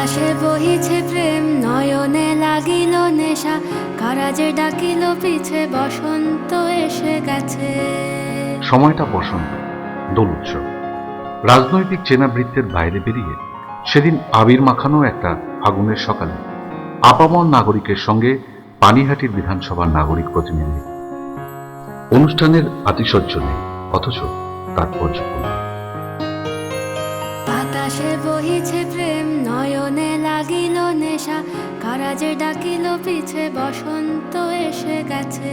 বাতাসে বহিছে প্রেম, নয়নে লাগিল নেশা, কারাজে ডাকিল পিছে, বসন্ত এসে গেছে। সময়টা বসন্ত, দোল উৎসব। রাজনৈতিক চেনাবৃত্তের বাইরে বেরিয়ে সেদিন আবির মাখানো একটা ফাগুনের সকালে আপামর নাগরিকের সঙ্গে পানিহাটির বিধানসভার নাগরিক প্রতিনিধি। অনুষ্ঠানের আতিশয্য নেই, অথচ তাৎপর্যপূর্ণ। বাতাসে বহিছে প্রেম, নয়নে লাগিল নেশা, কারাজে ডাকিল পিছে, বসন্ত এসে গেছে।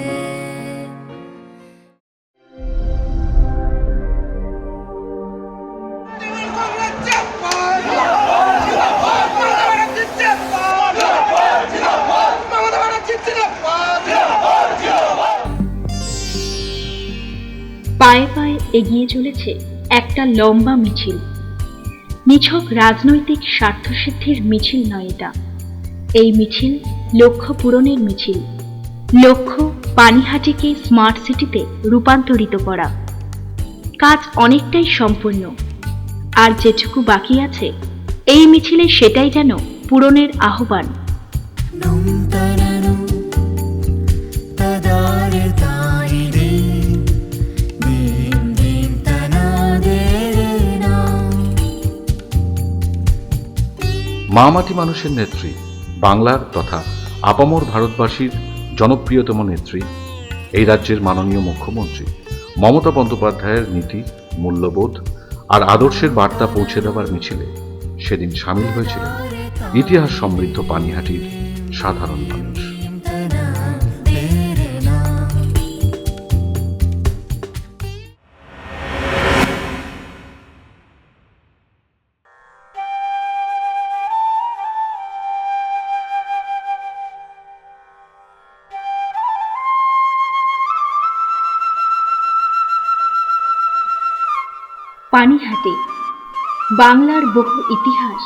পায়ে পায়ে এগিয়ে চলেছে একটা লম্বা মিছিল। নিছক রাজনৈতিক স্বার্থসিদ্ধির মিছিল নয় এটা। এই মিছিল লক্ষ্য পূরণের মিছিল। লক্ষ্য পানিহাটিকে স্মার্ট সিটিতে রূপান্তরিত করা। কাজ অনেকটাই সম্পূর্ণ, আর যেটুকু বাকি আছে এই মিছিলে সেটাই যেন পূরণের আহ্বান। মামাটি মানুষের নেত্রী, বাংলার তথা আপামর ভারতবাসীর জনপ্রিয়তম নেত্রী, এই রাজ্যের মাননীয় মুখ্যমন্ত্রী মমতা বন্দ্যোপাধ্যায়ের নীতি, মূল্যবোধ আর আদর্শের বার্তা পৌঁছে দেওয়ার মিছিলে সেদিন সামিল হয়েছিলেন ইতিহাস সমৃদ্ধ পানিহাটির সাধারণ মানুষ। পানিহাটি বাংলার বহু ইতিহাস,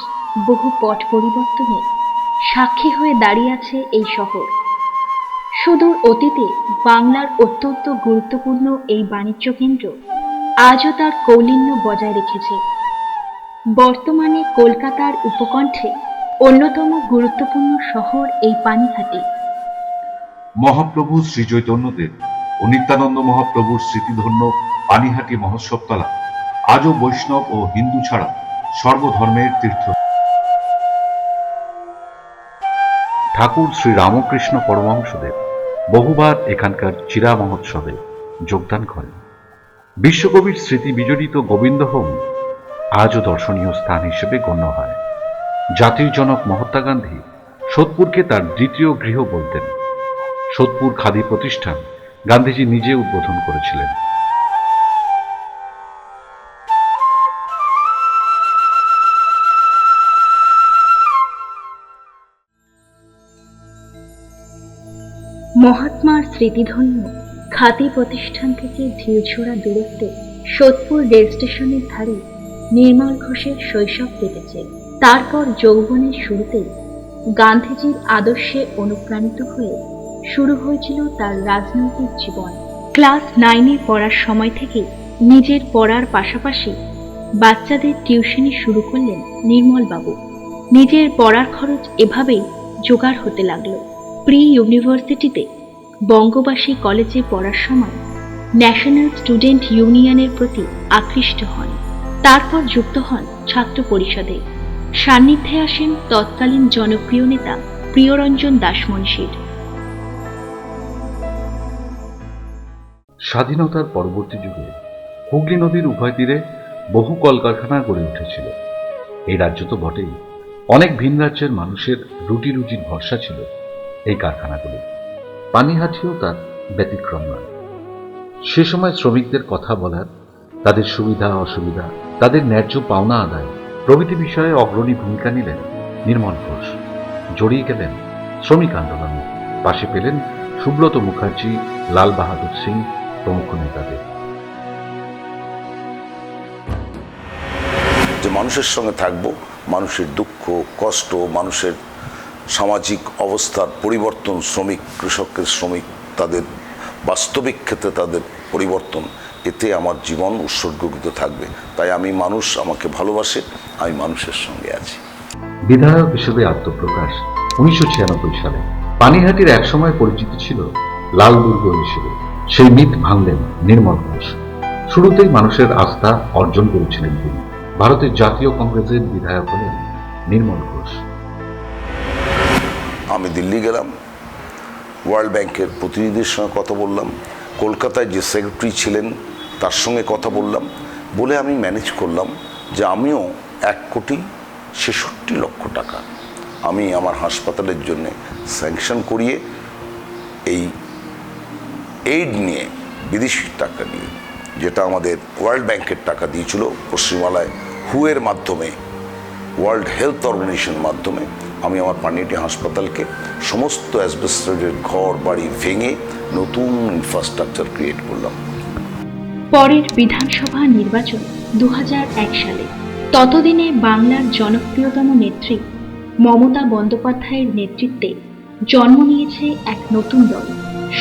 বহু পট পরিবর্তনে সাক্ষী হয়ে দাঁড়িয়ে আছে এই শহর। সুদূর অতীতে বাংলার অত্যন্ত গুরুত্বপূর্ণ এই বাণিজ্য কেন্দ্র আজও তার কৌলিন্য বজায় রেখেছে। বর্তমানে কলকাতার উপকণ্ঠে অন্যতম গুরুত্বপূর্ণ শহর এই পানিহাটি। মহাপ্রভু শ্রী চৈতন্যদেব ও নিত্যানন্দ মহাপ্রভুর স্মৃতিধন্য পানিহাটি মহোৎসবতলা আজও বৈষ্ণব ও হিন্দু ছাড়া সর্বধর্মের তীর্থ। ঠাকুর শ্রী রামকৃষ্ণ পরমহংসদেব বহুবার এখানকার চিরা মহোৎসবে যোগদান করেন। বিশ্বকবির স্মৃতি বিজড়িত গোবিন্দহোম আজও দর্শনীয় স্থান হিসেবে গণ্য হয়। জাতির জনক মহাত্মা গান্ধী সোদপুরকে তার দ্বিতীয় গৃহ বলতেন। সোদপুর খাদি প্রতিষ্ঠান গান্ধীজি নিজে উদ্বোধন করেছিলেন। মহাত্মার স্মৃতিধন্য খাদি প্রতিষ্ঠান থেকে ঢিলছোড়া দূরত্বে সোদপুর রেল স্টেশনের ধারে নির্মল ঘোষের শৈশব কেটেছে। তারপর যৌবনের শুরুতেই গান্ধীজির আদর্শে অনুপ্রাণিত হয়ে শুরু হয়েছিল তার রাজনৈতিক জীবন। ক্লাস 9-এ পড়ার সময় থেকে নিজের পড়ার পাশাপাশি বাচ্চাদের টিউশনি শুরু করলেন নির্মলবাবু। নিজের পড়ার খরচ এভাবেই জোগাড় হতে লাগলো। প্রি ইউনিভার্সিটিতে বঙ্গবাসী কলেজে পড়ার সময় ন্যাশনাল স্টুডেন্ট ইউনিয়নের প্রতি আকৃষ্ট হন। তারপর যুক্ত হন ছাত্র পরিষদে। সান্নিধ্যে আসেন তৎকালীন জনপ্রিয় নেতা প্রিয়রঞ্জন দাসমুন্সির। স্বাধীনতার পরবর্তী যুগে হুগলি নদীর উভয় তীরে বহু কলকারখানা গড়ে উঠেছিল। এই রাজ্য তো বটেই, অনেক ভিন রাজ্যের মানুষের রুটি রুজির ভরসা ছিল এই কারখানাগুলি। পানিহাটিও তার ব্যতিক্রম নয়। সে সময় শ্রমিকদের কথা বলার, তাদের সুবিধা অসুবিধা, তাদের ন্যায্য পাওনা আদায় প্রভৃতি বিষয়ে অগ্রণী ভূমিকা নিলেন নির্মল ঘোষ। জড়িয়ে গেলেন শ্রমিক আন্দোলনে, পাশে পেলেন সুব্রত মুখার্জি, লাল বাহাদুর সিং প্রমুখ নেতাদের। যে মানুষের সঙ্গে থাকবো, মানুষের দুঃখ কষ্ট, মানুষের সামাজিক অবস্থার পরিবর্তন, শ্রমিক কৃষকের শ্রমিক তাদের বাস্তবিক ক্ষেত্রে তাদের পরিবর্তন, এতে আমার জীবন উৎসর্গীকৃত থাকবে। তাই আমি মানুষ আমাকে ভালোবাসে, আমি মানুষের সঙ্গে আছি। বিধায়ক হিসেবে আত্মপ্রকাশ 1996 সালে। পানিহাটির একসময় পরিচিত ছিল লাল দুর্গ হিসেবে। সেই মিথ ভাঙলেন নির্মল ঘোষ। শুরুতেই মানুষের আস্থা অর্জন করেছিলেন তিনি। ভারতের জাতীয় কংগ্রেসের বিধায়ক হলেন নির্মল ঘোষ। আমি দিল্লি গেলাম, ওয়ার্ল্ড ব্যাংকের প্রতিনিধির সঙ্গে কথা বললাম, কলকাতায় যে সেক্রেটারি ছিলেন তার সঙ্গে কথা বললাম, বলে আমি ম্যানেজ করলাম যে আমিও 1,66,00,000 টাকা আমি আমার হাসপাতালের জন্য স্যাংশন করিয়ে এই এইড নিয়ে, বিদেশি টাকা নিয়ে, যেটা আমাদের ওয়ার্ল্ড ব্যাংকের টাকা দিয়েছিল পশ্চিমবাংলায় হুয়ের মাধ্যমে, ওয়ার্ল্ড হেলথ অর্গানাইজেশনের মাধ্যমে, আমি আমার পানিহাটি হাসপাতালকে সমস্ত অ্যাসবেস্টসের ঘর বাড়ি ভেঙে নতুন ইনফ্রাস্ট্রাকচার ক্রিয়েট করলাম। পরের বিধানসভা নির্বাচন 2001 সালে। ততদিনে বাংলার জনপ্রিয়তম নেত্রী মমতা বন্দ্যোপাধ্যায়ের নেতৃত্বে জন্ম নিয়েছে এক নতুন দল,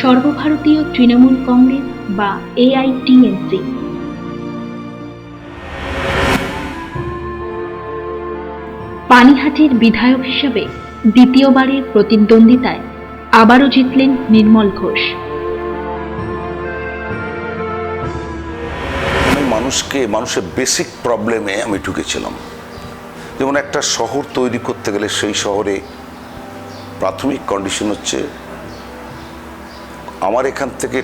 সর্বভারতীয় তৃণমূল কংগ্রেস বা AITMC। পানিহাটির বিধায়ক হিসেবে দ্বিতীয়বারের প্রতিদ্বন্দ্বিতায় আবারও জিতলেন নির্মল ঘোষ। মানুষের বেসিক প্রবলেমে আমি ঢুকেছিলাম। যেমন একটা শহর তৈরি করতে গেলে সেই শহরে প্রাথমিক কন্ডিশন হচ্ছে আমার এখান থেকে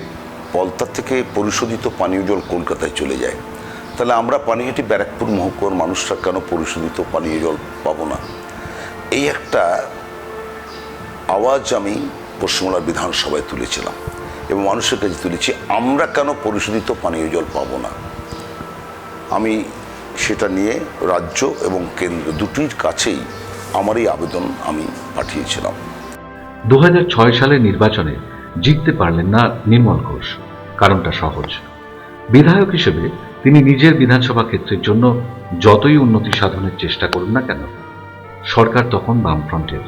পলতা থেকে পরিশোধিত পানীয় জল কলকাতায় চলে যায়, তাহলে আমরা পানিহাটি ব্যারাকপুর মহকুমার মানুষরা কেন পরিশোধিত পানীয় জল পাবো না? এই একটা আওয়াজ আমি পশ্চিমবাংলার বিধানসভায় তুলেছিলাম এবং মানুষের কাছে তুলেছি, আমরা কেন পরিশোধিত পানীয় জল পাবো না। আমি সেটা নিয়ে রাজ্য এবং কেন্দ্র দুটির কাছেই আমার এই আবেদন আমি পাঠিয়েছিলাম। 2006 সালের নির্বাচনে জিততে পারলেন না নির্মল ঘোষ। কারণটা সহজ, বিধায়ক হিসেবে তিনি নিজের বিধানসভা ক্ষেত্রের জন্য যতই উন্নতি সাধনের চেষ্টা করুন না কেন, সরকার তখন বামফ্রন্টের,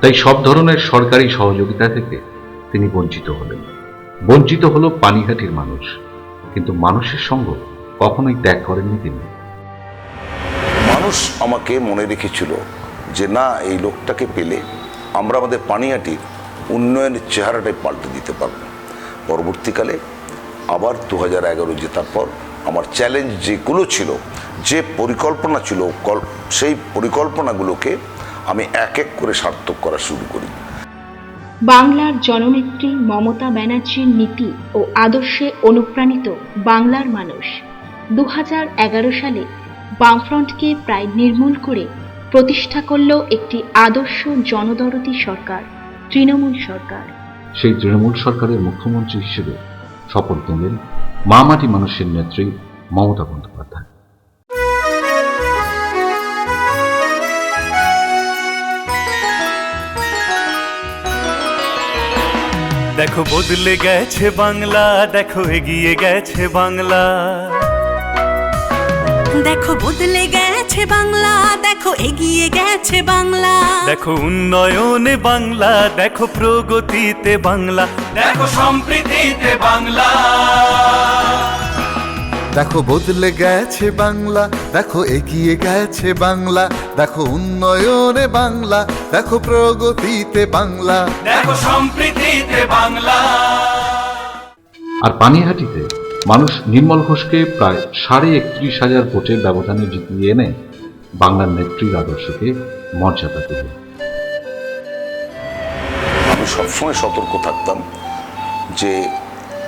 তাই সব ধরনের সরকারি সহযোগিতা থেকে তিনি বঞ্চিত হলেন। বঞ্চিত হলো পানিহাটির মানুষ, কিন্তু মানুষের সঙ্গ কখনোই ত্যাগ করেননি তিনি। মানুষ আমাকে মনে রেখেছিল যে না, এই লোকটাকে পেলে আমরা আমাদের পানিহাটির উন্নয়নের চেহারাটাই পাল্টে দিতে পারব। পরবর্তীকালে আবার 2011 জেতার পর আমার চ্যালেঞ্জ যেগুলো ছিল, যে পরিকল্পনা ছিল, সেই পরিকল্পনাগুলোকে আমি এক এক করে সার্থক করা শুরু করি। বাংলার জননেত্রী মমতা ব্যানার্জির নীতি ও আদর্শে অনুপ্রাণিত বাংলার মানুষ 2011 সালে বামফ্রন্টকে প্রায় নির্মূল করে প্রতিষ্ঠা করল একটি আদর্শ জনদরদী সরকার, তৃণমূল সরকার। সেই তৃণমূল সরকারের মুখ্যমন্ত্রী হিসেবে শপথ নিলেন মামাটি মানুষের নেত্রী মমতা বন্দ্যোপাধ্যায়। দেখো বদলে গেছে বাংলা, দেখো এগিয়ে গেছে বাংলা। দেখো বদলে গেছে বাংলা, দেখো এগিয়ে গেছে বাংলা। দেখো উন্নয়নে বাংলা, দেখো প্রগতিতে বাংলা, দেখো সম্প্রীতিতে বাংলা। দেখো বদলে গেছে বাংলা, দেখো এগিয়ে গেছে বাংলা। দেখো উন্নয়নে বাংলা, দেখো প্রগতিতে বাংলা, দেখো সম্প্রীতিতে বাংলা। আর পানিহাটিতে মানুষ নির্মল ঘোষকে প্রায় 31,500 ভোটের ব্যবধানে জিতিয়ে এনে বাংলার নেত্রীর আদর্শকে মর্যাদা দিল। আমি সবসময় সতর্ক থাকতাম যে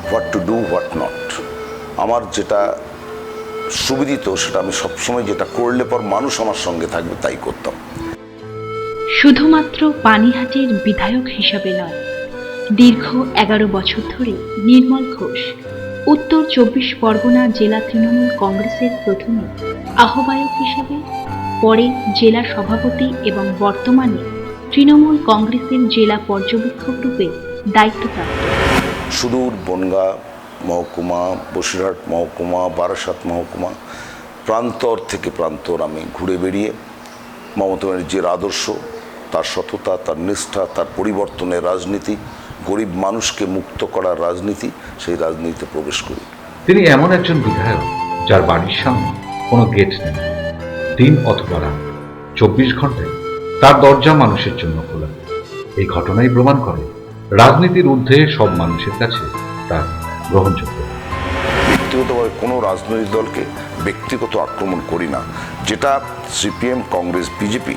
what to do, what not. আমার যেটা সুবিদিত সেটা আমি সবসময়, যেটা করলে পর মানুষ আমার সঙ্গে থাকবে তাই করতাম। শুধুমাত্র পানিহাটির বিধায়ক হিসাবে নয়, দীর্ঘ 11 বছর ধরে নির্মল ঘোষ উত্তর 24 পরগনা জেলা তৃণমূল কংগ্রেসের প্রথমে আহ্বায়ক হিসেবে, পরে জেলা সভাপতি এবং বর্তমানে তৃণমূল কংগ্রেসের জেলা পর্যবেক্ষক রূপে দায়িত্বপ্রাপ্ত। সুদূর বনগাঁ মহকুমা, বসিরহাট মহকুমা, বারাসাত মহকুমা, প্রান্তর থেকে প্রান্তর আমি ঘুরে বেরিয়ে মমতা ব্যানার্জির আদর্শ, তার সততা, তার নিষ্ঠা, তার পরিবর্তনের রাজনীতি, গরিব মানুষকে মুক্ত করার রাজনীতি, সেই রাজনীতিতে প্রবেশ করি। তিনি এমন একজন বিধায়ক যার বাড়ির সামনে কোনো গেট নেই। দিন অথবা রাত 24 ঘন্টায় তার দরজা মানুষের জন্য খোলা। এই ঘটনাই প্রমাণ করে রাজনীতির ঊর্ধ্বে সব মানুষের কাছে তা গ্রহণযোগ্য। ব্যক্তিগতভাবে কোনো রাজনৈতিক দলকে ব্যক্তিগত আক্রমণ করি না। যেটা সিপিএম, কংগ্রেস, বিজেপি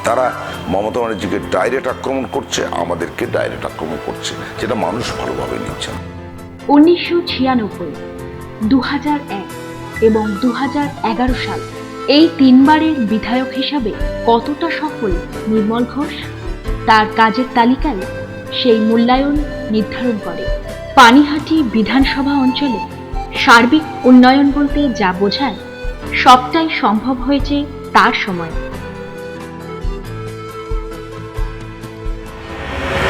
তারা মমতা ব্যানার্জিকে ডাইরেক্ট আক্রমণ করছে, আমাদেরকে ডাইরেক্ট আক্রমণ করছে, যেটা মানুষ ভালোভাবে নিচ্ছে না। 1996, 2001 এবং 2011 সাল এই তিনবারের বিধায়ক হিসাবে কতটা সফল নির্মল ঘোষ, তার কাজের তালিকায় সেই মূল্যায়ন নির্ধারণ করে। পানিহাটি বিধানসভা অঞ্চলে সার্বিক উন্নয়ন বলতে যা বোঝায় সবটাই সম্ভব হয়েছে তার সময়।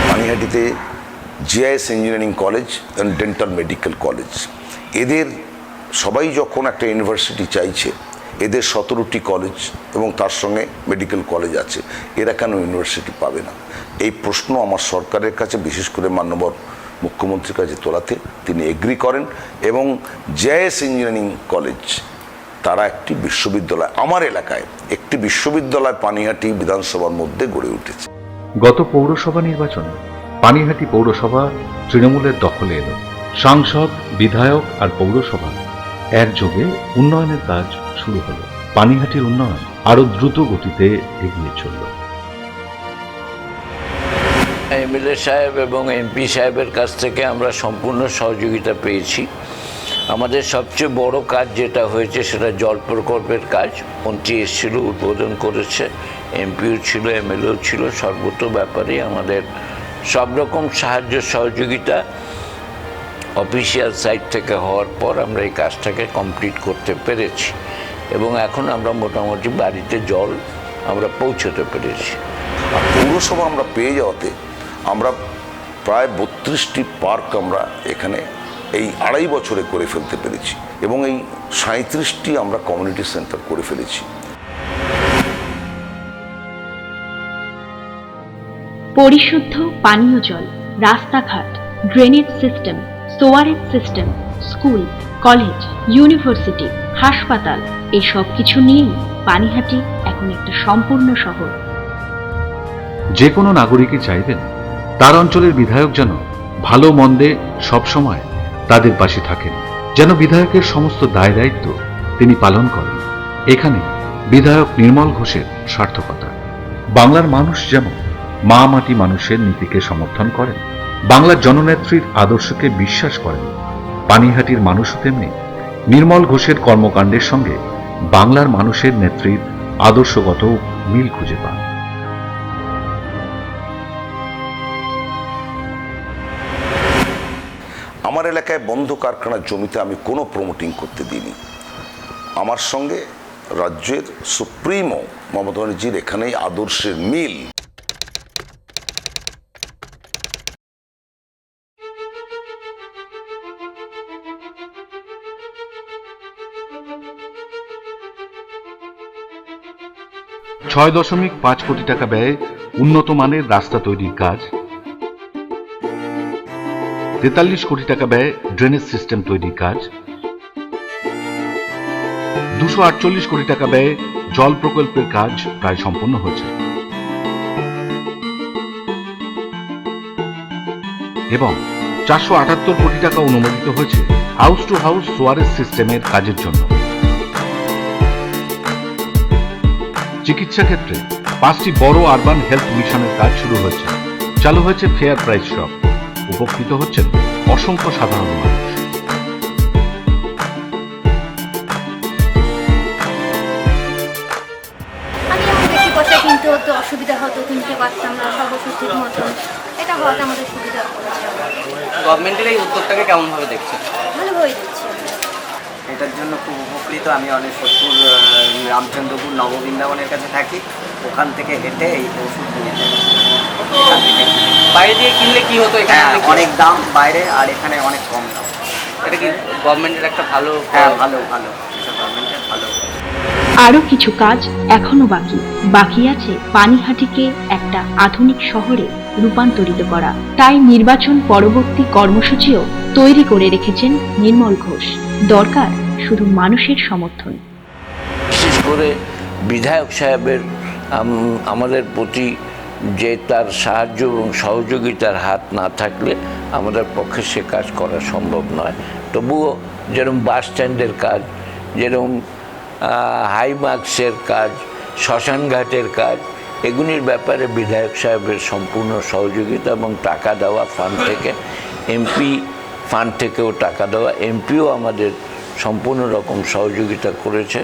পানিহাটিতে GIS engineering college and dental medical college, এদের সবাই যখন একটা ইউনিভার্সিটি চাইছে, এদের 17টি কলেজ এবং তার সঙ্গে মেডিকেল কলেজ আছে, এরা কেন ইউনিভার্সিটি পাবে না? এই প্রশ্ন আমার সরকারের কাছে, বিশেষ করে মাননীয় মুখ্যমন্ত্রীর কাছে তোলাতে তিনি এগ্রি করেন এবং জিআইএস ইঞ্জিনিয়ারিং কলেজ তারা একটি বিশ্ববিদ্যালয়, আমার এলাকায় একটি বিশ্ববিদ্যালয় পানিহাটি বিধানসভার মধ্যে গড়ে উঠেছে। গত পৌরসভা নির্বাচনে পানিহাটি পৌরসভা তৃণমূলের দখলে এলো। সাংসদ, বিধায়ক আর পৌরসভা একযোগে উন্নয়নের কাজ শুরু হলো। পানিহাটির উন্নয়ন আরো দ্রুত গতিতে এগিয়ে চলল। এমএলএ সাহেব এবং এমপি সাহেবের কাছ থেকে আমরা সম্পূর্ণ সহযোগিতা পেয়েছি। আমাদের সবচেয়ে বড় কাজ যেটা হয়েছে সেটা জল প্রকল্পের কাজ। মন্ত্রী এসেছিল, উদ্বোধন করেছে, এমপিও ছিল, এমএলএও ছিল। সর্বত্র ব্যাপারে আমাদের সব রকম সাহায্য সহযোগিতা অফিসিয়াল সাইড থেকে হওয়ার পর আমরা এই কাজটাকে কমপ্লিট করতে পেরেছি এবং এখন আমরা মোটামুটি বাড়িতে জল আমরা পৌঁছতে পেরেছি। আর পৌরসভা আমরা পেয়ে যাওয়াতে আমরা প্রায় 32টি পার্ক আমরা এখানে এই 2.5 বছরে করে ফেলতে পেরেছি এবং এই 37টি আমরা কমিউনিটি সেন্টার করে ফেলেছি। পরিশুদ্ধ পানীয় জল, রাস্তাঘাট, drainage system, sewerage system, school, college, university, হাসপাতাল, এই সব কিছু নিয়েই পানিহাটি এখন একটা সম্পূর্ণ শহর। যে কোনো নাগরিকই চাইবেন তার অঞ্চলের বিধায়ক যেন ভালো মন্দে সবসময় তাদের পাশে থাকেন, যেন বিধায়কের সমস্ত দায় দায়িত্ব তিনি পালন করেন। এখানে বিধায়ক নির্মল ঘোষের সার্থকতা। বাংলার মানুষ যেমন মা মাটি মানুষের নীতিকে সমর্থন করেন, বাংলার জননেত্রীর আদর্শকে বিশ্বাস করেন, পানিহাটির মানুষও তেমনি নির্মল ঘোষের কর্মকাণ্ডের সঙ্গে বাংলার মানুষের নেত্রীর আদর্শগত মিল খুঁজে পান। আমার এলাকায় বন্ধ কারখানার জমিতে আমি কোনো প্রমোটিং করতে দিইনি। আমার সঙ্গে রাজ্যের সুপ্রিমো মমতা ব্যানার্জির এখানেই আদর্শের মিল। $6.5 কোটি টাকা ব্যয়ে উন্নত মানের রাস্তা তৈরির কাজ, 43 কোটি টাকা ব্যয়ে ড্রেনেজ সিস্টেম তৈরির কাজ, 248 কোটি টাকা ব্যয়ে জল প্রকল্পের কাজ প্রায় সম্পন্ন হয়েছে এবং 478 কোটি টাকা অনুমোদিত হয়েছে হাউস টু হাউস সোয়ারেজ সিস্টেমের কাজের জন্য। চিকিৎসা ক্ষেত্রে 5টি বড় আরবান হেলথ মিশনের কাজ শুরু হয়েছে। চালু হয়েছে ফেয়ার প্রাইস শপ। উপকৃত হচ্ছেন অসংখ্য সাধারণ মানুষ। আমি আমার বেশি পয়সা কিনতে হতো, অসুবিধা হতো, কিনতে পারতাম না সর্বসুস্থির মতন। এটা হওয়াতে আমাদের সুবিধা করেছে। গভর্নমেন্টের এই উদ্যোগটাকে কেমনভাবে দেখছেন? ভালোভাবেই দিচ্ছে। এটার জন্য খুব উপকৃত। আমি অনেক সত্তর রামচন্দ্রপুর নববৃন্দাবনের কাছে থাকি, ওখান থেকে হেঁটে এই ওষুধ নিয়ে যাই। বাইরে দিয়ে কিনলে কি হতো? এখানে অনেক দাম বাইরে, আর এখানে অনেক কম দাম। এটা কি গভর্নমেন্টের একটা ভালো? হ্যাঁ, ভালো ভালো, এটা গভর্নমেন্টের ভালো। আরো কিছু কাজ এখনো বাকি আছে পানিহাটিকে একটা আধুনিক শহরে রূপান্তরিত করা। তাই নির্বাচন পরবর্তী কর্মসূচিও তৈরি করে রেখেছেন নির্মল ঘোষ। দরকার শুধু মানুষের সমর্থন। বিশেষ করে বিধায়ক সাহেবের আমাদের প্রতি যে তার সাহায্য এবং সহযোগিতার হাত না থাকলে আমাদের পক্ষে সে কাজ করা সম্ভব নয়। তবুও যেরকম বাস স্ট্যান্ডের কাজ, যেরকম হাই মার্কসের কাজ, শ্মশানঘাটের কাজ, এগুলির ব্যাপারে বিধায়ক সাহেবের সম্পূর্ণ সহযোগিতা এবং টাকা দেওয়া ফান্ড থেকে, এমপি ফান্ড থেকেও টাকা দেওয়া, এমপিও আমাদের সম্পূর্ণ রকম সহযোগিতা করেছে।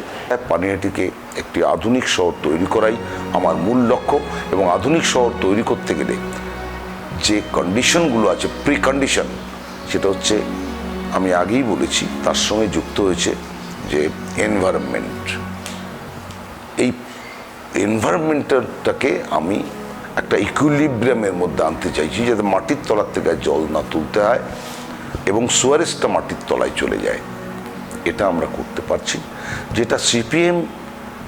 পানিহাটিকে একটি আধুনিক শহর তৈরি করাই আমার মূল লক্ষ্য, এবং আধুনিক শহর তৈরি করতে গেলে যে কন্ডিশনগুলো আছে, প্রি কন্ডিশন, সেটা হচ্ছে আমি আগেই বলেছি, তার সঙ্গে যুক্ত হয়েছে যে এনভায়রনমেন্ট। এই এনভায়রনমেন্টটাকে আমি একটা ইকুইলিব্রিয়ামের মধ্যে আনতে চাইছি, যাতে মাটির তলার থেকে জল না তুলতে হয় এবং সোয়ারেজটা মাটির তলায় চলে যায়। এটা আমরা করতে পারছি, যেটা সিপিএম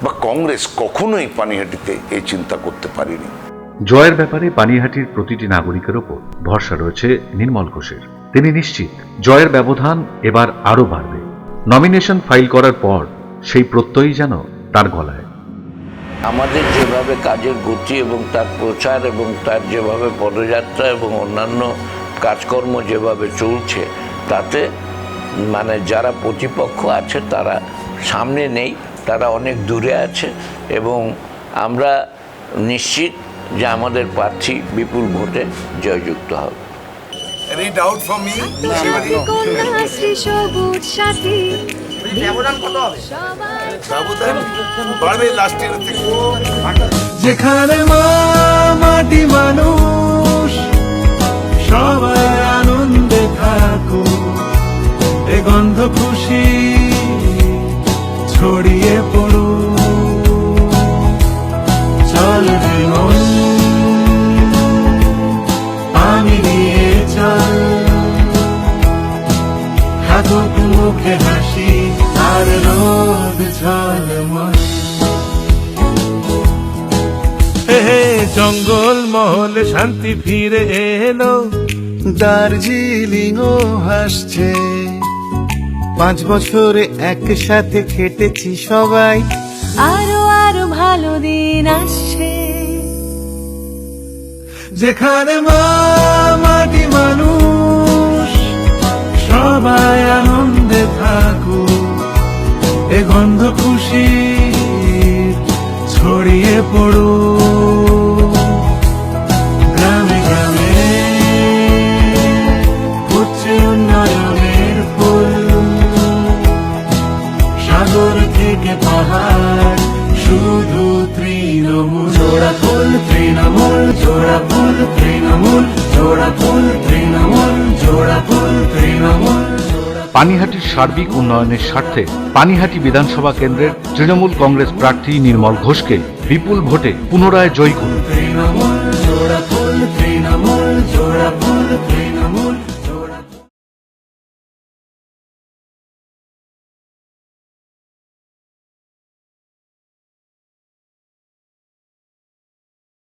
বা কংগ্রেস কখনোই পানিহাটিতে এই চিন্তা করতে পারেনি। জয়ের ব্যাপারে পানিহাটির প্রতিটি নাগরিকের ওপর ভরসা রয়েছে নির্মল ঘোষের। তিনি নিশ্চিত জয়ের ব্যবধান এবার আরও বাড়বে। নমিনেশন ফাইল করার পর সেই প্রত্যয়ই যেন তার গলায়। আমাদের যেভাবে কাজের গতি এবং তার প্রচার এবং তার যেভাবে পদযাত্রা এবং অন্যান্য কাজকর্ম যেভাবে চলছে, তাতে মানে যারা প্রতিপক্ষ আছে তারা সামনে নেই, তারা অনেক দূরে আছে, এবং আমরা নিশ্চিত যে আমাদের প্রার্থী বিপুল ভোটে জয়যুক্ত হবে। Any doubt for me? ব্যবধান কত হবে? ব্যবধান বাড়বে লাস্ট ইয়ার থেকে। যেখানে মা মাটি মানুষ সবাই আনন্দে থাকো, এ গন্ধ খুশি ছড়িয়ে পড়ো। চল রে মন আমি নিয়ে চল, থাকুক মুখে হাসি আর রোদ ঝলমল। জঙ্গল মহলে শান্তি ফিরে এলো, দার্জিলিংও হাসছে। 5 বছরে একসাথে খেটেছি সবাই, আরো আরো ভালো দিন আসছে। যেখানে মা মাটি মানুষ সবাই আনন্দে থাকুক, এ গন্ধ খুশি ছড়িয়ে পড়ো। গ্রামে গ্রামে উঠছে উন্নয়নের ফুল, সাগর থেকে পাহাড় শুধু তৃণমূল। জোড়া ফুল তৃণমূল, জোড়া ফুল তৃণমূল, জোড়া ফুল তৃণমূল, জোড়া ফুল তৃণমূল। পানিহাটির সার্বিক উন্নয়নের স্বার্থে পানিহাটি বিধানসভা কেন্দ্রের তৃণমূল কংগ্রেস প্রার্থী নির্মল ঘোষকে বিপুল ভোটে পুনরায় জয়ী করুন। তৃণমূল, জোড়া ফুল তৃণমূল, জোড়া ফুল তৃণমূল।